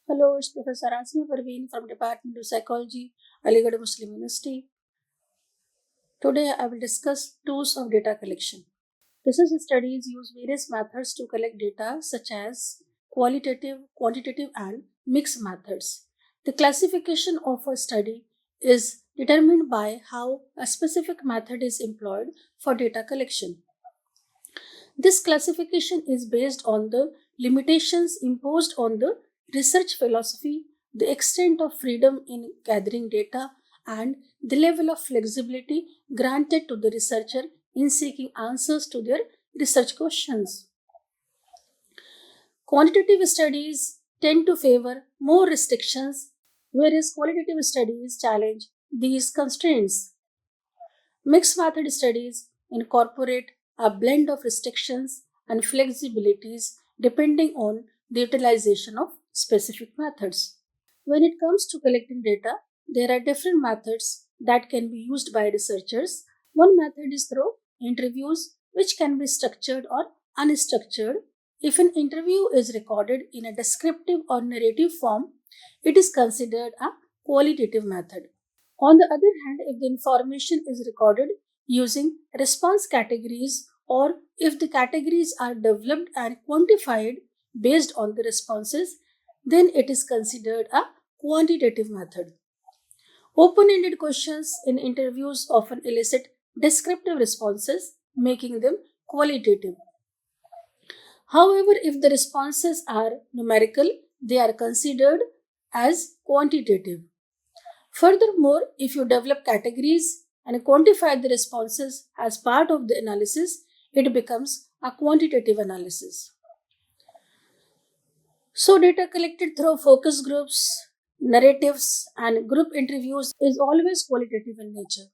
Hello, it's Professor Asma Parveen from Department of Psychology, Aligarh Muslim University. Today I will discuss tools of data collection. Research studies use various methods to collect data such as qualitative, quantitative and mixed methods. The classification of a study is determined by how a specific method is employed for data collection. This classification is based on the limitations imposed on the research philosophy, the extent of freedom in gathering data, and the level of flexibility granted to the researcher in seeking answers to their research questions. Quantitative studies tend to favor more restrictions, whereas qualitative studies challenge these constraints. Mixed method studies incorporate a blend of restrictions and flexibilities depending on the utilization of specific methods. When it comes to collecting data, there are different methods that can be used by researchers. One method is through interviews, which can be structured or unstructured. If an interview is recorded in a descriptive or narrative form, it is considered a qualitative method. On the other hand, if the information is recorded using response categories or if the categories are developed and quantified based on the responses, then it is considered a quantitative method. Open ended questions in interviews often elicit descriptive responses, making them qualitative. However, if the responses are numerical, they are considered as quantitative. Furthermore, if you develop categories and quantify the responses as part of the analysis, it becomes a quantitative analysis. So, data collected through focus groups, narratives, and group interviews is always qualitative in nature.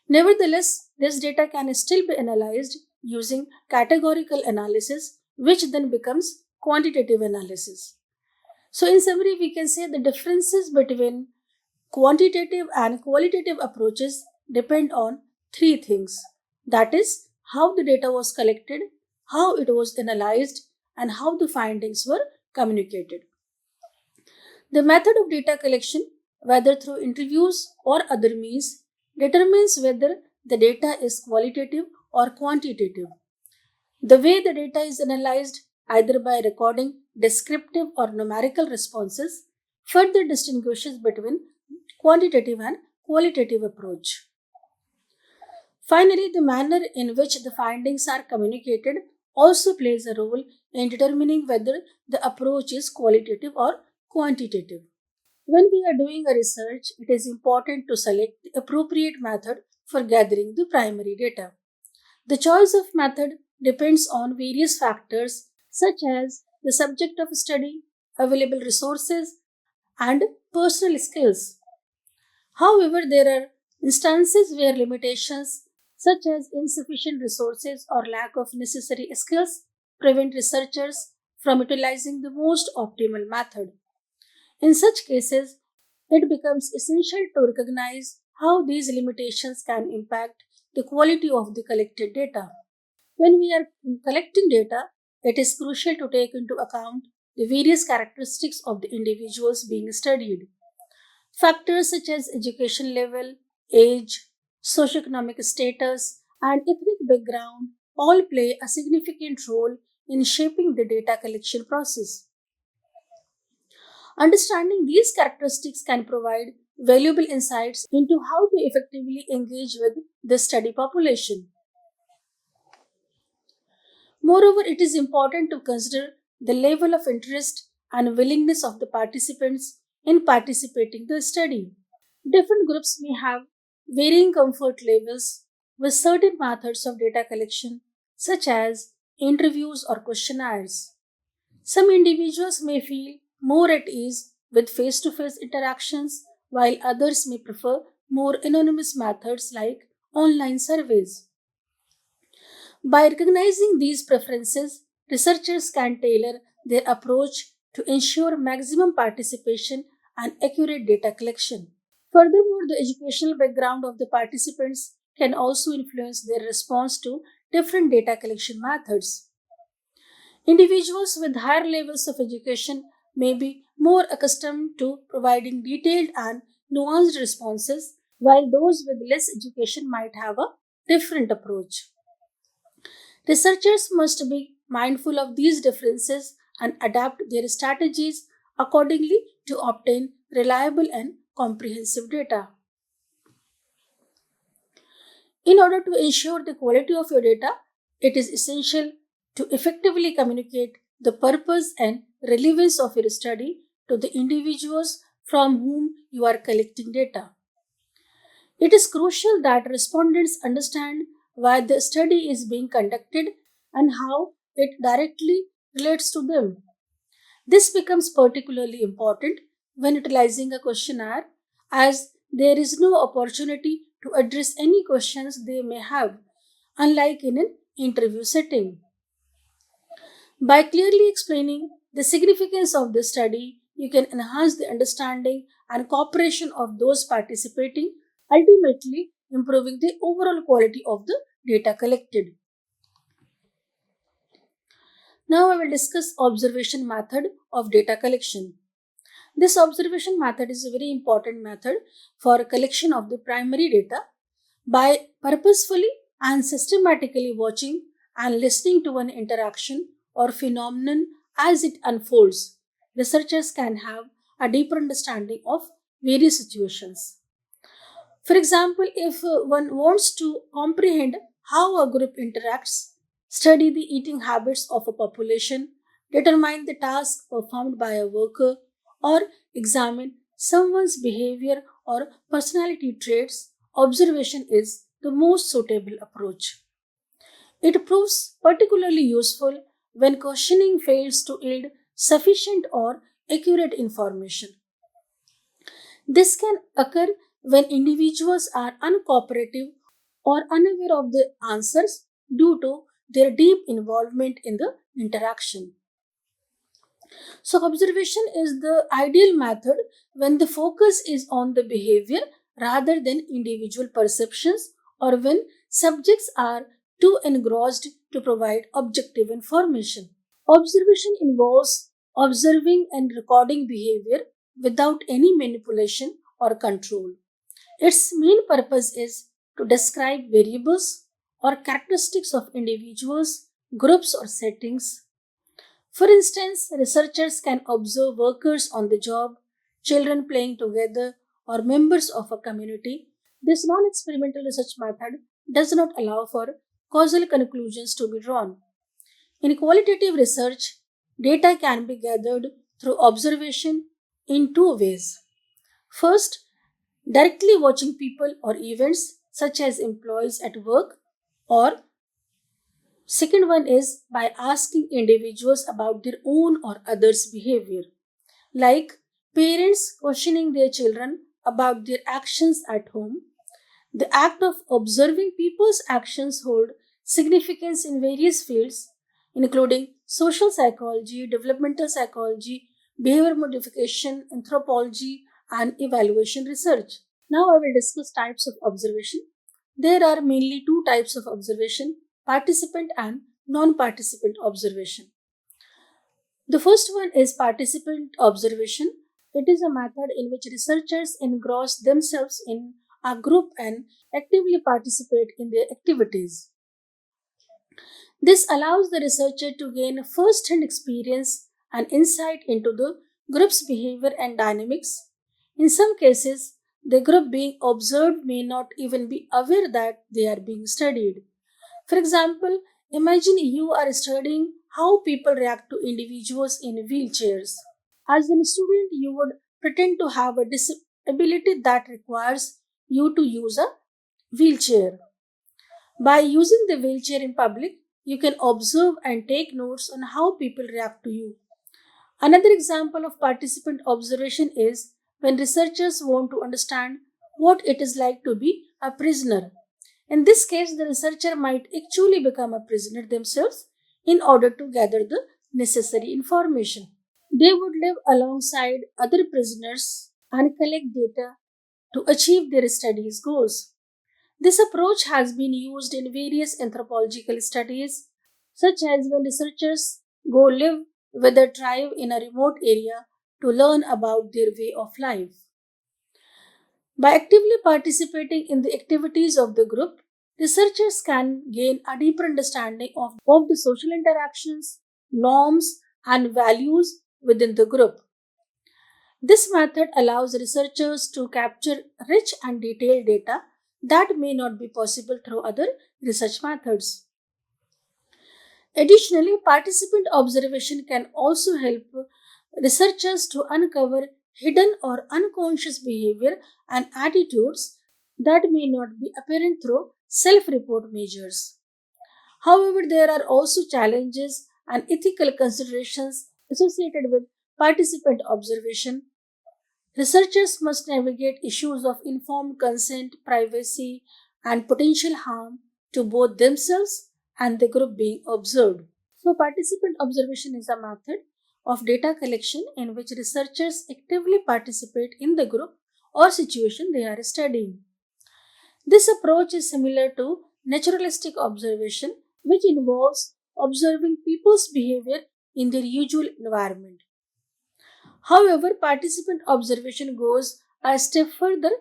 Nevertheless, this data can still be analyzed using categorical analysis, which then becomes quantitative analysis. So, in summary, we can say the differences between quantitative and qualitative approaches depend on three things, that is, how the data was collected, how it was analyzed, and how the findings were communicated. The method of data collection, whether through interviews or other means, determines whether the data is qualitative or quantitative. The way the data is analyzed, either by recording descriptive or numerical responses, further distinguishes between quantitative and qualitative approach. Finally, the manner in which the findings are communicated also plays a role in determining whether the approach is qualitative or quantitative. When we are doing a research, it is important to select the appropriate method for gathering the primary data. The choice of method depends on various factors such as the subject of study, available resources, and personal skills. However, there are instances where limitations such as insufficient resources or lack of necessary skills prevent researchers from utilizing the most optimal method. In such cases, it becomes essential to recognize how these limitations can impact the quality of the collected data. When we are collecting data, it is crucial to take into account the various characteristics of the individuals being studied. Factors such as education level, age, socioeconomic status, and ethnic background all play a significant role in shaping the data collection process. Understanding these characteristics can provide valuable insights into how to effectively engage with the study population. Moreover, it is important to consider the level of interest and willingness of the participants in participating in the study. Different groups may have varying comfort levels with certain methods of data collection, such as interviews or questionnaires. Some individuals may feel more at ease with face to face interactions, while others may prefer more anonymous methods like online surveys. By recognizing these preferences, researchers can tailor their approach to ensure maximum participation and accurate data collection. Furthermore, the educational background of the participants can also influence their response to different data collection methods. Individuals with higher levels of education may be more accustomed to providing detailed and nuanced responses, while those with less education might have a different approach. Researchers must be mindful of these differences and adapt their strategies accordingly to obtain reliable and comprehensive data. In order to ensure the quality of your data, it is essential to effectively communicate the purpose and relevance of your study to the individuals from whom you are collecting data. It is crucial that respondents understand why the study is being conducted and how it directly relates to them. This becomes particularly important when utilizing a questionnaire, as there is no opportunity to address any questions they may have, unlike in an interview setting. By clearly explaining the significance of the study, you can enhance the understanding and cooperation of those participating, ultimately improving the overall quality of the data collected. Now I will discuss observation method of data collection. This observation method is a very important method for collection of the primary data. By purposefully and systematically watching and listening to an interaction or phenomenon as it unfolds, researchers can have a deeper understanding of various situations. For example, if one wants to comprehend how a group interacts, study the eating habits of a population, determine the task performed by a worker, or examine someone's behavior or personality traits, observation is the most suitable approach. It proves particularly useful when questioning fails to yield sufficient or accurate information. This can occur when individuals are uncooperative or unaware of the answers due to their deep involvement in the interaction. So, observation is the ideal method when the focus is on the behavior rather than individual perceptions, or when subjects are too engrossed to provide objective information. Observation involves observing and recording behavior without any manipulation or control. Its main purpose is to describe variables or characteristics of individuals, groups, or settings. For instance, researchers can observe workers on the job, children playing together, or members of a community. This non experimental research method does not allow for causal conclusions to be drawn. In qualitative research, data can be gathered through observation in two ways. First, directly watching people or events such as employees at work, or second one is by asking individuals about their own or others' behavior, like parents questioning their children about their actions at home. The act of observing people's actions hold significance in various fields, including social psychology, developmental psychology, behavior modification, anthropology, and evaluation research. Now I will discuss types of observation. There are mainly two types of observation: participant and non participant observation. The first one is participant observation. It is a method in which researchers engross themselves in a group and actively participate in their activities. This allows the researcher to gain first hand experience and insight into the group's behavior and dynamics. In some cases, the group being observed may not even be aware that they are being studied. For example, imagine you are studying how people react to individuals in wheelchairs. As a student, you would pretend to have a disability that requires you to use a wheelchair. By using the wheelchair in public, you can observe and take notes on how people react to you. Another example of participant observation is when researchers want to understand what it is like to be a prisoner. In this case, the researcher might actually become a prisoner themselves in order to gather the necessary information. They would live alongside other prisoners and collect data to achieve their studies goals. This approach has been used in various anthropological studies, such as when researchers go live with a tribe in a remote area to learn about their way of life. By actively participating in the activities of the group, researchers can gain a deeper understanding of the social interactions, norms, and values within the group. This method allows researchers to capture rich and detailed data that may not be possible through other research methods. Additionally, participant observation can also help researchers to uncover hidden or unconscious behavior and attitudes that may not be apparent through self report measures. However, there are also challenges and ethical considerations associated with participant observation. Researchers must navigate issues of informed consent, privacy, and potential harm to both themselves and the group being observed. So, participant observation is a method of data collection in which researchers actively participate in the group or situation they are studying. This approach is similar to naturalistic observation, which involves observing people's behavior in their usual environment. However, participant observation goes a step further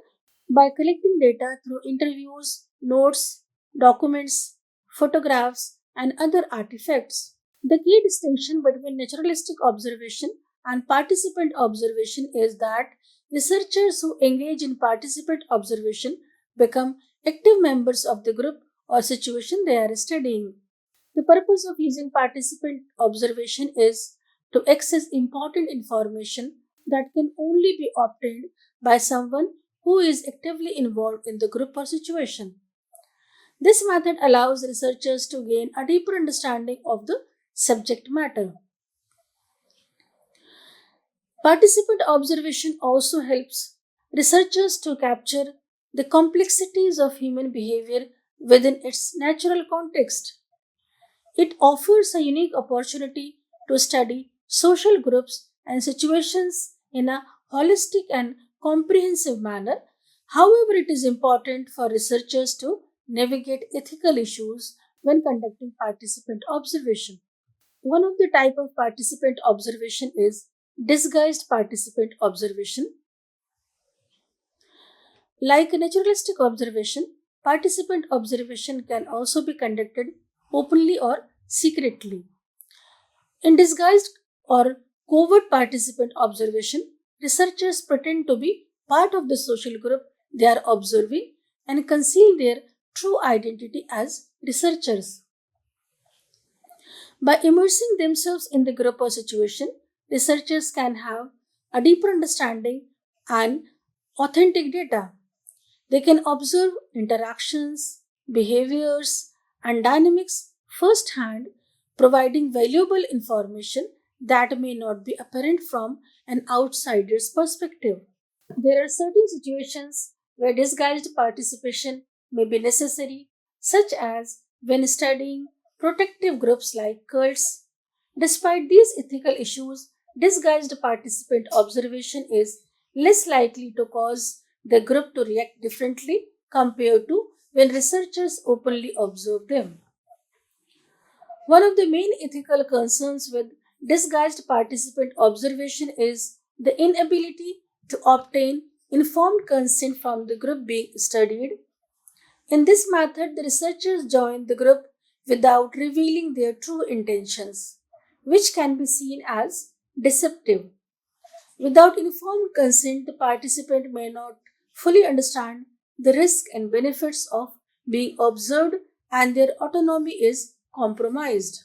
by collecting data through interviews, notes, documents, photographs, and other artifacts. The key distinction between naturalistic observation and participant observation is that researchers who engage in participant observation become active members of the group or situation they are studying. The purpose of using participant observation is to access important information that can only be obtained by someone who is actively involved in the group or situation. This method allows researchers to gain a deeper understanding of the subject matter. Participant observation also helps researchers to capture the complexities of human behavior within its natural context. It offers a unique opportunity to study social groups and situations in a holistic and comprehensive manner. However, it is important for researchers to navigate ethical issues when conducting participant observation. One of the type of participant observation is disguised participant observation. Like naturalistic observation, participant observation can also be conducted openly or secretly. In disguised or covert participant observation, researchers pretend to be part of the social group they are observing and conceal their true identity as researchers. By immersing themselves in the group or situation, researchers can have a deeper understanding and authentic data. They can observe interactions, behaviors, and dynamics firsthand, providing valuable information that may not be apparent from an outsider's perspective. There are certain situations where disguised participation may be necessary, such as when studying protective groups like cults. Despite these ethical issues, disguised participant observation is less likely to cause the group to react differently compared to when researchers openly observe them. One of the main ethical concerns with disguised participant observation is the inability to obtain informed consent from the group being studied. In this method, the researchers join the group without revealing their true intentions, which can be seen as deceptive. Without informed consent, the participant may not fully understand the risk and benefits of being observed, and their autonomy is compromised.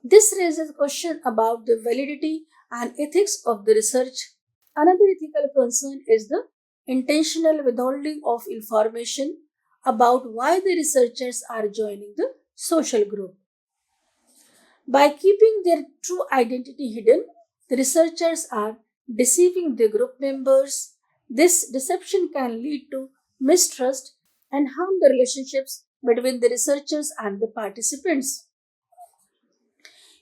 This raises questions about the validity and ethics of the research. Another ethical concern is the intentional withholding of information about why the researchers are joining the social group. By keeping their true identity hidden, the researchers are deceiving the group members. This deception can lead to mistrust and harm the relationships between the researchers and the participants.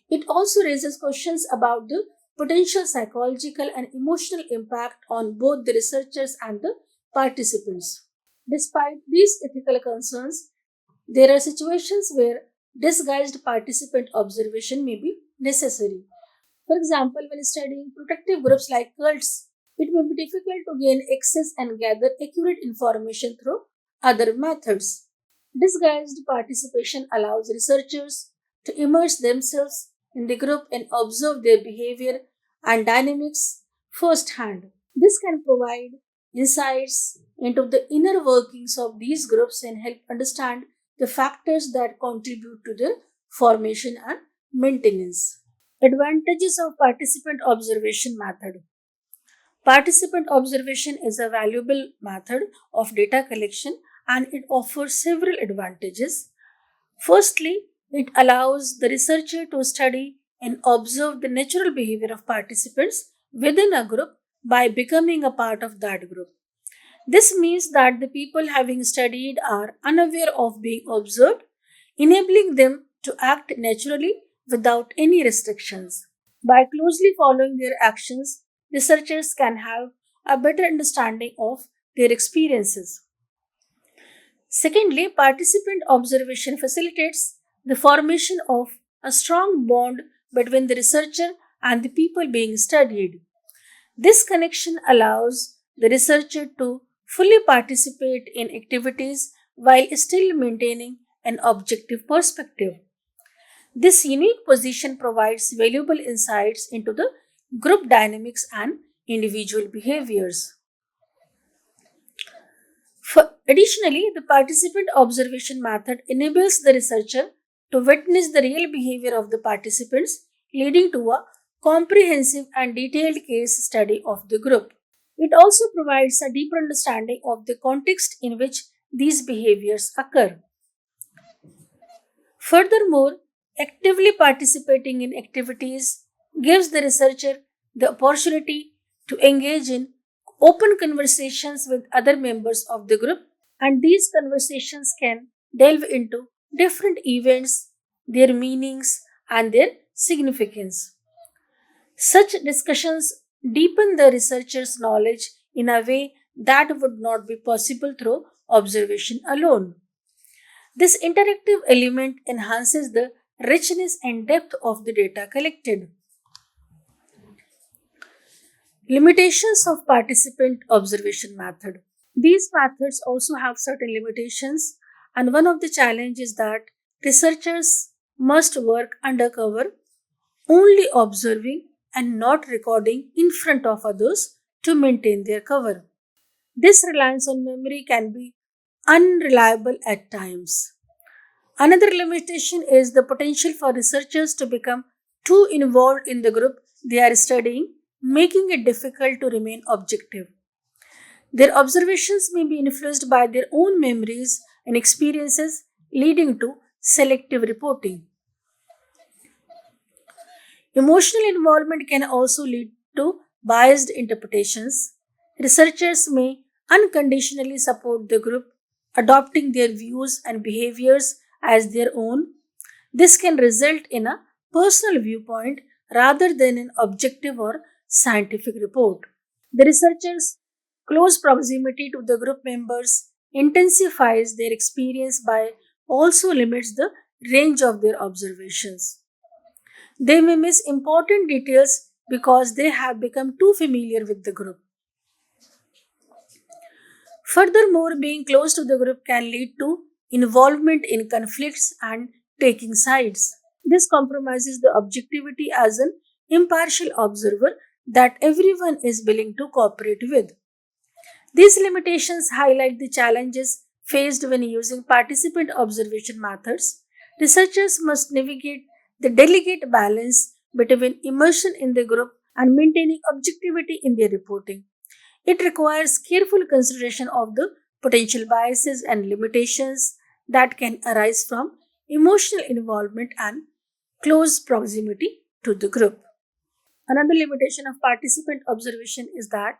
It also raises questions about the potential psychological and emotional impact on both the researchers and the participants. Despite these ethical concerns, there are situations where disguised participant observation may be necessary. For example, when studying protective groups like cults, it may be difficult to gain access and gather accurate information through other methods. Disguised participation allows researchers to immerse themselves in the group and observe their behavior and dynamics firsthand. This can provide insights into the inner workings of these groups and help understand the factors that contribute to their formation and maintenance. Advantages of participant observation method. Participant observation is a valuable method of data collection and it offers several advantages. Firstly, it allows the researcher to study and observe the natural behavior of participants within a group by becoming a part of that group. This means that the people having studied are unaware of being observed, enabling them to act naturally without any restrictions. By closely following their actions, researchers can have a better understanding of their experiences. Secondly, participant observation facilitates the formation of a strong bond between the researcher and the people being studied. This connection allows the researcher to fully participate in activities while still maintaining an objective perspective. This unique position provides valuable insights into the group dynamics and individual behaviors. Additionally, the participant observation method enables the researcher to witness the real behavior of the participants, leading to a comprehensive and detailed case study of the group. It also provides a deeper understanding of the context in which these behaviors occur. Furthermore, actively participating in activities gives the researcher the opportunity to engage in open conversations with other members of the group, and these conversations can delve into different events, their meanings, and their significance. Such discussions deepen the researcher's knowledge in a way that would not be possible through observation alone. This interactive element enhances the richness and depth of the data collected. Limitations of participant observation method. These methods also have certain limitations, and one of the challenges is that researchers must work undercover, only observing and not recording in front of others to maintain their cover. This reliance on memory can be unreliable at times. Another limitation is the potential for researchers to become too involved in the group they are studying, making it difficult to remain objective. Their observations may be influenced by their own memories and experiences, leading to selective reporting. Emotional involvement can also lead to biased interpretations. Researchers may unconditionally support the group, adopting their views and behaviors as their own. This can result in a personal viewpoint rather than an objective or scientific report. The researchers' close proximity to the group members intensifies their experience by also limits the range of their observations. They may miss important details because they have become too familiar with the group. Furthermore, being close to the group can lead to involvement in conflicts and taking sides. This compromises the objectivity as an impartial observer that everyone is willing to cooperate with. These limitations highlight the challenges faced when using participant observation methods. Researchers must navigate the delicate balance between immersion in the group and maintaining objectivity in their reporting. It requires careful consideration of the potential biases and limitations that can arise from emotional involvement and close proximity to the group. Another limitation of participant observation is that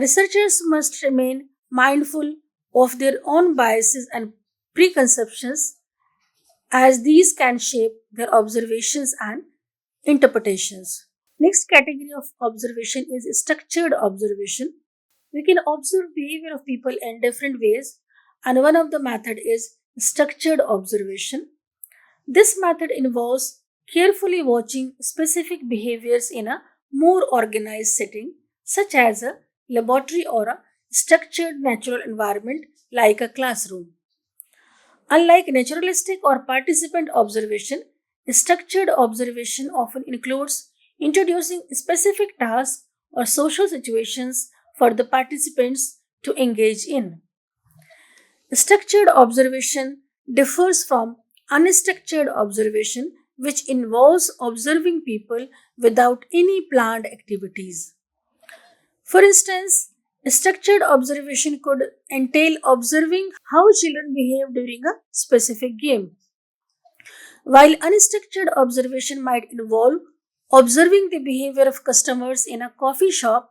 researchers must remain mindful of their own biases and preconceptions as these can shape their observations and interpretations. Next category of observation is structured observation. We can observe behavior of people in different ways, and one of the method is structured observation. This method involves carefully watching specific behaviors in a more organized setting, such as a laboratory or a structured natural environment like a classroom. Unlike naturalistic or participant observation, structured observation often includes introducing specific tasks or social situations for the participants to engage in. Structured observation differs from unstructured observation, which involves observing people without any planned activities. For instance, structured observation could entail observing how children behave during a specific game, while unstructured observation might involve observing the behavior of customers in a coffee shop.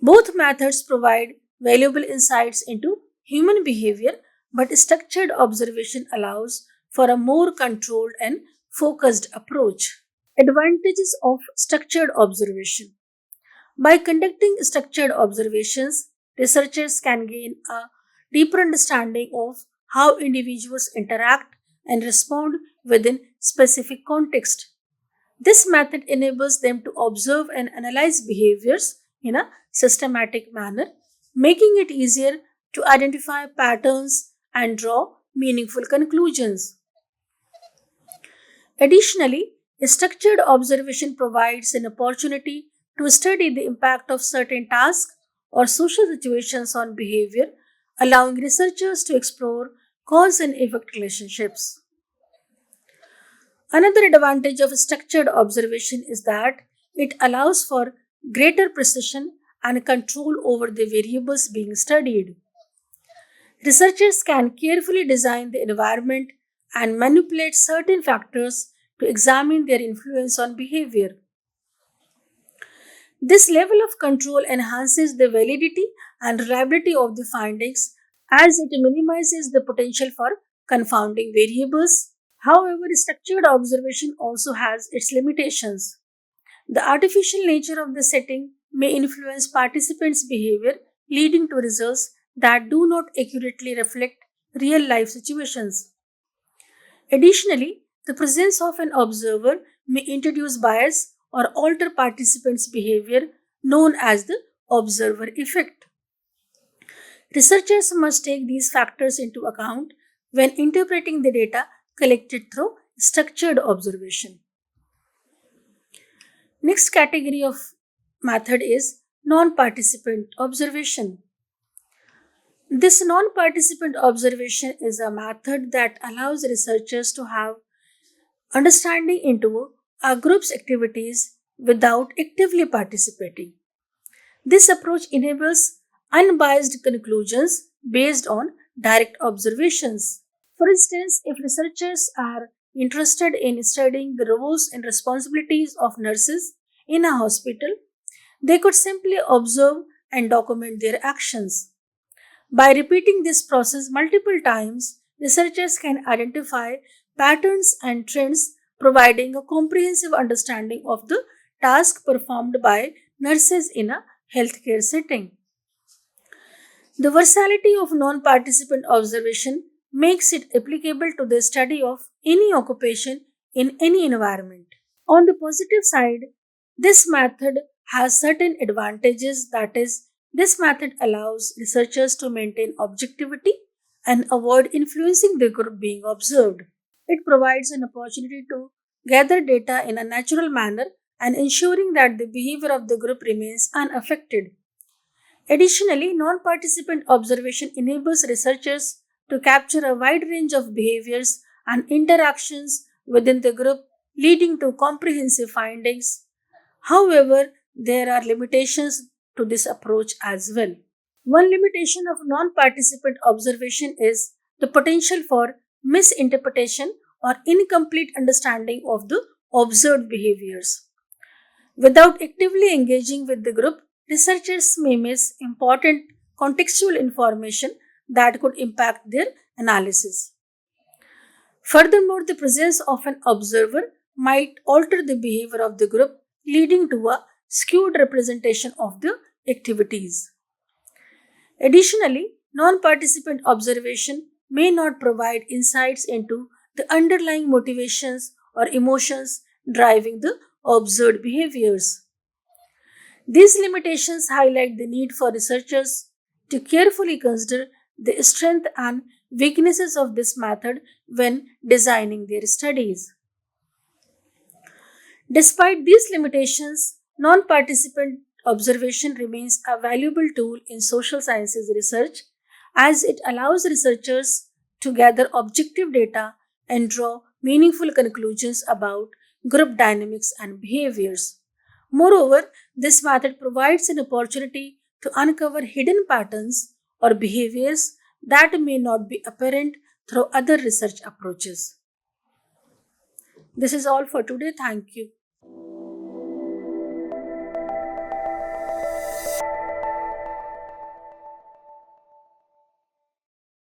Both methods provide valuable insights into human behavior, but structured observation allows for a more controlled and focused approach. Advantages of structured observation. By conducting structured observations, researchers can gain a deeper understanding of how individuals interact and respond within specific context. This method enables them to observe and analyze behaviors in a systematic manner, making it easier to identify patterns and draw meaningful conclusions. Additionally, structured observation provides an opportunity to study the impact of certain tasks or social situations on behavior, allowing researchers to explore cause and effect relationships. Another advantage of structured observation is that it allows for greater precision and control over the variables being studied. Researchers can carefully design the environment and manipulate certain factors to examine their influence on behavior. This level of control enhances the validity and reliability of the findings as it minimizes the potential for confounding variables. However, structured observation also has its limitations. The artificial nature of the setting may influence participants' behavior, leading to results that do not accurately reflect real life situations. Additionally, the presence of an observer may introduce bias or alter participants' behavior, known as the observer effect. Researchers must take these factors into account when interpreting the data collected through structured observation. Next category of method is non-participant observation. This non-participant observation is a method that allows researchers to have understanding into a group's activities without actively participating. This approach enables unbiased conclusions based on direct observations. For instance, if researchers are interested in studying the roles and responsibilities of nurses in a hospital, they could simply observe and document their actions. By repeating this process multiple times, researchers can identify patterns and trends, providing a comprehensive understanding of the task performed by nurses in a healthcare setting. The versatility of non participant observation makes it applicable to the study of any occupation in any environment. On the positive side, this method has certain advantages, that is, this method allows researchers to maintain objectivity and avoid influencing the group being observed. It provides an opportunity to gather data in a natural manner and ensuring that the behavior of the group remains unaffected. Additionally, non participant observation enables researchers to capture a wide range of behaviors and interactions within the group, leading to comprehensive findings. However, there are limitations to this approach as well. One limitation of non participant observation is the potential for misinterpretation or incomplete understanding of the observed behaviors. Without actively engaging with the group, researchers may miss important contextual information that could impact their analysis. Furthermore, the presence of an observer might alter the behavior of the group, leading to a skewed representation of the activities. Additionally, non participant observation may not provide insights into the underlying motivations or emotions driving the observed behaviors. These limitations highlight the need for researchers to carefully consider the strengths and weaknesses of this method when designing their studies. Despite these limitations, non participant observation remains a valuable tool in social sciences research as it allows researchers to gather objective data and draw meaningful conclusions about group dynamics and behaviors. Moreover, this method provides an opportunity to uncover hidden patterns or behaviors that may not be apparent through other research approaches. This is all for today. Thank you.